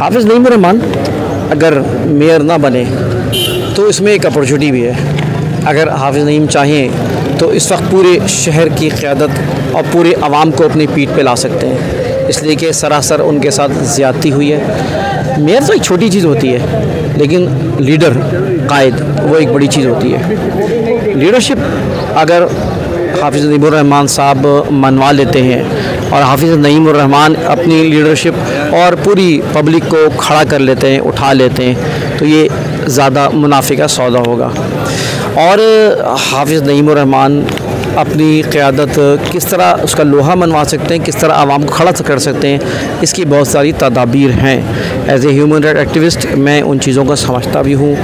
हाफिज़ नईम रहमान अगर मेयर ना बने तो इसमें एक अपॉर्चुनिटी भी है। अगर हाफिज़ नईम चाहें तो इस वक्त पूरे शहर की क़यादत और पूरे आवाम को अपनी पीठ पे ला सकते हैं, इसलिए कि सरासर उनके साथ ज़्यादती हुई है। मेयर तो एक छोटी चीज़ होती है, लेकिन लीडर कायद वो एक बड़ी चीज़ होती है। लीडरशिप अगर हाफिज़ नईम रहमान साहब मनवा लेते हैं और हाफिज़ नईम रहमान अपनी लीडरशिप और पूरी पब्लिक को खड़ा कर लेते हैं, उठा लेते हैं, तो ये ज़्यादा मुनाफे का सौदा होगा। और हाफिज़ नईम रहमान अपनी क़यादत किस तरह उसका लोहा मनवा सकते हैं, किस तरह आवाम को खड़ा कर सकते हैं, इसकी बहुत सारी तदाबीर हैं। As a human right activist मैं उन चीज़ों को समझता भी हूँ,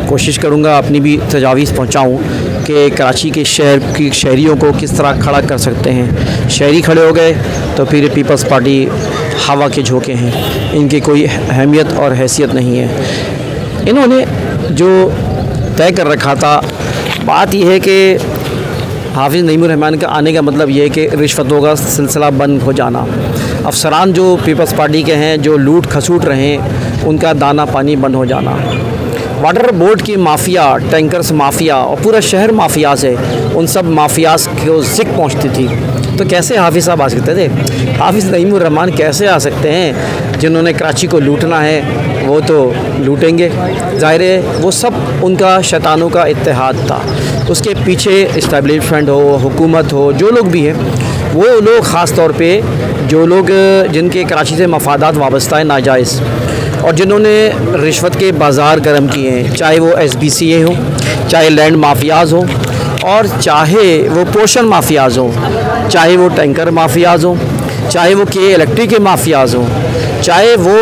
कोशिश करूँगा अपनी भी तजावीज़ पहुँचाऊँ कि कराची के शहर की शहरियों को किस तरह खड़ा कर सकते हैं। शहरी खड़े हो गए तो फिर पीपल्स पार्टी हवा के झोंके हैं, इनकी कोई अहमियत और हैसियत नहीं है। इन्होंने जो तय कर रखा था, बात यह है कि हाफिज़ नईम रहमान का आने का मतलब ये है कि रिश्वतों का सिलसिला बंद हो जाना। अफसरान जो पीपल्स पार्टी के हैं, जो लूट खसूट रहे हैं, उनका दाना पानी बंद हो जाना। वाटर बोर्ड की माफिया, टैंकर्स माफिया और पूरा शहर माफिया से, उन सब माफियाज को ज़िक पहुंचती थी। तो कैसे हाफिज़ साहब आ सकते थे? हाफिज़ नईम रहमान कैसे आ सकते हैं? जिन्होंने कराची को लूटना है वो तो लूटेंगे, ज़ाहिर है वो सब उनका शैतानों का इत्तेहाद था। उसके पीछे इस्टेब्लिशमेंट हो, हुकूमत हो, जो लोग भी हैं, वो लोग ख़ास तौर पे जो लोग जिनके कराची से मफादात वाबस्ता है नाजायज़, और जिन्होंने रिश्वत के बाज़ार गर्म किए हैं, चाहे वो SBCA हो, चाहे लैंड माफियाज़ हो, और चाहे वो पोर्शन माफियाज़ हो, चाहे वो टैंकर माफियाज़ हो, चाहे वो के इलेक्ट्रिक के माफियाज़ हो, चाहे वो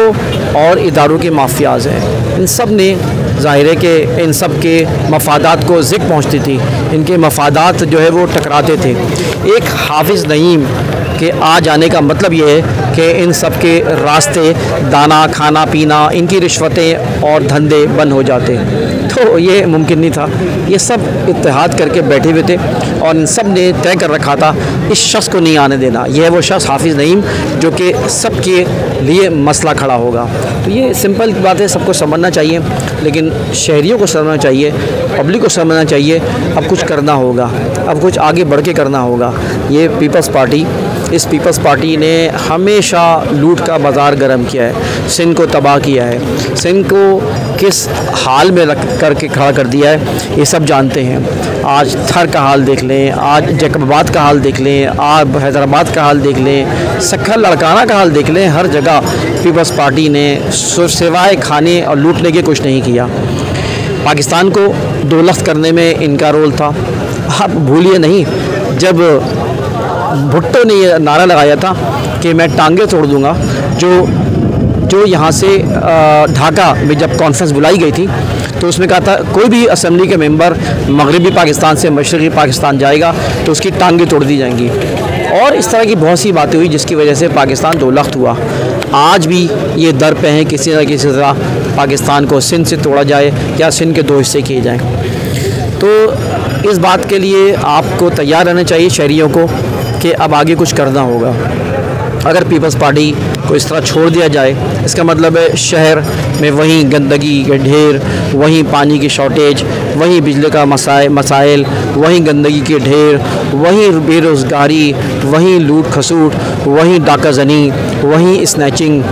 और इदारों के माफियाज़ हैं। इन सब ने ज़ाहिर है कि इन सब के मफादात को ज़िक पहुँचती थी, इनके मफादात जो है वो टकराते थे। एक हाफिज़ नईम के आ जाने का मतलब ये है कि इन सब के रास्ते, दाना, खाना पीना, इनकी रिश्वतें और धंधे बंद हो जाते। तो ये मुमकिन नहीं था। ये सब इत्तेहाद करके बैठे हुए थे और इन सब ने तय कर रखा था इस शख्स को नहीं आने देना। यह है वो शख्स हाफिज़ नईम जो कि सब के लिए मसला खड़ा होगा। तो ये सिंपल बात है, सबको समझना चाहिए, लेकिन शहरियों को समझना चाहिए, पब्लिक को समझना चाहिए। अब कुछ करना होगा, अब कुछ आगे बढ़ के करना होगा। ये पीपल्स पार्टी, इस पीपल्स पार्टी ने हमेशा लूट का बाज़ार गर्म किया है, सिंध को तबाह किया है, सिंध को किस हाल में रख करके खड़ा कर दिया है ये सब जानते हैं। आज थर का हाल देख लें, आज जैकबाबाद का हाल देख लें, आज हैदराबाद का हाल देख लें, सक्खर लड़काना का हाल देख लें। हर जगह पीपल्स पार्टी ने सिवाय खाने और लूटने के कुछ नहीं किया। पाकिस्तान को दो लख्त करने में इनका रोल था। आप भूलिए नहीं, जब भुट्टो ने ये नारा लगाया था कि मैं टांगे तोड़ दूंगा, जो यहाँ से ढाका में जब कॉन्फ्रेंस बुलाई गई थी तो उसमें कहा था कोई भी असेंबली के मेंबर मगरबी पाकिस्तान से मशरक़ी पाकिस्तान जाएगा तो उसकी टांगे तोड़ दी जाएंगी। और इस तरह की बहुत सी बातें हुई जिसकी वजह से पाकिस्तान दो लख्त हुआ। आज भी ये दर पे हैं किसी न किसी तरह पाकिस्तान को सिंध से तोड़ा जाए या सिंध के दो हिस्से किए जाएँ। तो इस बात के लिए आपको तैयार रहना चाहिए शहरियों को कि अब आगे कुछ करना होगा। अगर पीपल्स पार्टी को इस तरह छोड़ दिया जाए, इसका मतलब है शहर में वहीं गंदगी के ढेर, वहीं पानी की शॉर्टेज, वहीं बिजली का मसाइल, वहीं गंदगी के ढेर, वहीं बेरोज़गारी, वहीं लूट खसूट, वहीं डाका जनी, वहीं स्नैचिंग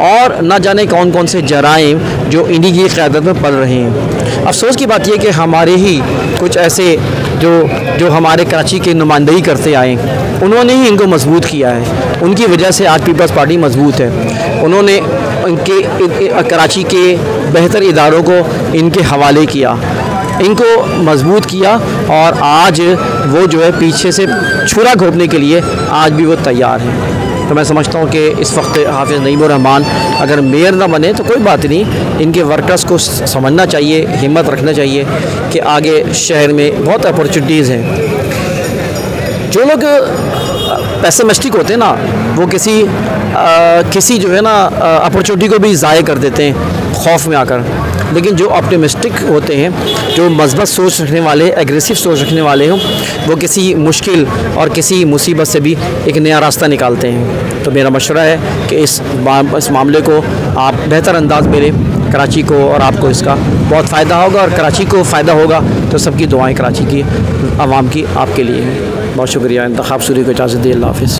और न जाने कौन कौन से जराइम जो इन्हीं की क़यादत में पल रहे हैं। अफसोस की बात यह कि हमारे ही कुछ ऐसे जो हमारे कराची की नुमाइंदगी करते आए, उन्होंने ही इनको मजबूत किया है। उनकी वजह से आज पीपल्स पार्टी मजबूत है। उन्होंने इनके कराची के बेहतर इदारों को इनके हवाले किया, इनको मजबूत किया और आज वो जो है पीछे से छुरा घोंपने के लिए आज भी वो तैयार हैं। तो मैं समझता हूँ कि इस वक्त हाफिज़ नईम रहमान अगर मेयर ना बने तो कोई बात नहीं, इनके वर्कर्स को समझना चाहिए, हिम्मत रखना चाहिए कि आगे शहर में बहुत अपॉर्चुनिटीज़ हैं। जो लोग पेसिमिस्टिक होते हैं ना, वो किसी जो है ना अपॉर्चुनिटी को भी ज़ाय कर देते हैं खौफ में आकर। लेकिन जो ऑप्टिमिस्टिक होते हैं, जो मज़बूत सोच रखने वाले, एग्रेसिव सोच रखने वाले हों, वो किसी मुश्किल और किसी मुसीबत से भी एक नया रास्ता निकालते हैं। तो मेरा मशवरा है कि इस मामले को आप बेहतर अंदाज में लें, कराची को, और आपको इसका बहुत फ़ायदा होगा, और कराची को फ़ायदा होगा तो सबकी दुआएं कराची की आवाम की आपके लिए हैं। बहुत शुक्रिया। इंतखाब सूरी को इजाज़त दी। अल्लाह हाफ़िज़।